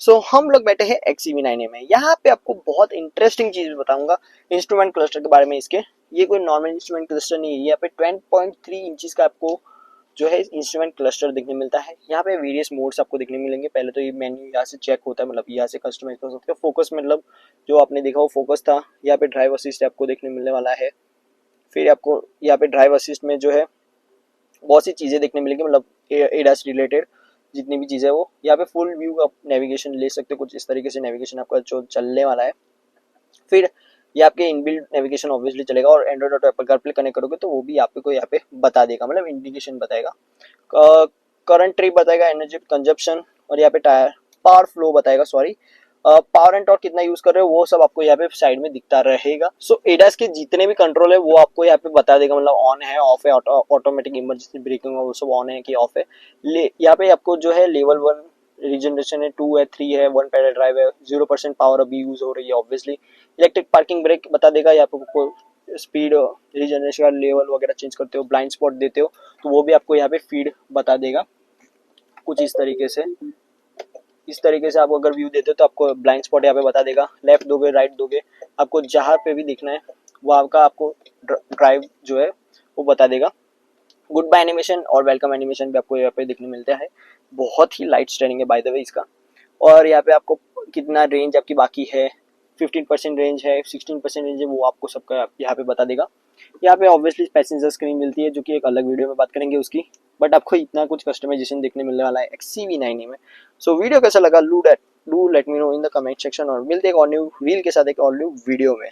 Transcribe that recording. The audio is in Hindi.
सो हम लोग बैठे हैं XCV9A में। यहाँ पे आपको बहुत इंटरेस्टिंग चीज बताऊंगा इंस्ट्रूमेंट क्लस्टर के बारे में। इसके ये कोई नॉर्मल इंस्ट्रूमेंट क्लस्टर नहीं है। यहाँ पे 10.3 इंचेस का आपको जो है इंस्ट्रूमेंट क्लस्टर देखने मिलता है। यहाँ पे वेरियस मोड्स आपको देखने मिलेंगे। पहले तो ये मेन्यू यहाँ से चेक होता है, मतलब यहाँ से कस्टमाइज कर सकते हो। फोकस मतलब जो आपने देखा वो फोकस था। यहाँ पे ड्राइव असिस्ट आपको देखने मिलने वाला है। फिर आपको यहाँ पे ड्राइव असिस्ट में जो है बहुत सी चीज़ें देखने मिलेंगी, मतलब एडास रिलेटेड जितनी भी चीज़ें वो। यहाँ पे फुल व्यू आप नेविगेशन ले सकते हो, कुछ इस तरीके से नेविगेशन आपका जो चलने वाला है। फिर ये आपके इनबिल्ट नेविगेशन ऑब्वियसली चलेगा, और Android auto Apple CarPlay connect करोगे तो वो भी आपको यहाँ पे बता देगा, मतलब इंडिकेशन बताएगा। करंट ट्रिप बताएगा, एनर्जी कंजप्शन, और यहाँ पे टायर पावर फ्लो बताएगा, सॉरी पावर एंड टॉर्क कितना यूज कर रहे हो वो सब आपको यहाँ पे साइड में दिखता रहेगा। सो एडास के जितने भी कंट्रोल है वो आपको यहाँ पे बता देगा, मतलब ऑन है, ऑफ है, ऑटोमेटिक इमरजेंसी ब्रेकिंग वो सब ऑन है कि ऑफ है। यहाँ पे आपको जो है लेवल 1 रीजनरेशन है, 2 है, 3 है, 1 पैडल ड्राइव है, 0% पावर अभी यूज हो रही है ऑब्वियसली। इलेक्ट्रिक पार्किंग ब्रेक बता देगा, यहाँ पे स्पीड रीजनरेशन का लेवल वगैरह चेंज करते हो, ब्लाइंड स्पॉट देते हो तो वो भी आपको यहाँ पे फीड बता देगा कुछ इस तरीके से। इस तरीके से आप अगर व्यू देते हो तो आपको ब्लाइंड स्पॉट यहाँ पे बता देगा। लेफ्ट दोगे, राइट दोगे, आपको जहाँ पे भी दिखना है वहाँ का आपको ड्राइव जो है वो बता देगा। गुड बाय एनिमेशन और वेलकम एनिमेशन भी आपको यहाँ पे दिखने मिलता है। बहुत ही लाइट स्टेयरिंग है बाय द वे इसका। और यहाँ पे आपको कितना रेंज आपकी बाकी है, 15% रेंज है, 16% रेंज है, वो आपको सबका यहाँ पे बता देगा। यहाँ पे ऑब्वियसली पैसेंजर स्क्रीन मिलती है, जो कि एक अलग वीडियो में बात करेंगे उसकी। बट आपको इतना कुछ कस्टमाइजेशन देखने मिलने वाला है XCV9A में। सो वीडियो कैसा लगा do let me know in the comment section, और मिलते हैं एक और न्यू रील के साथ एक और न्यू वीडियो में।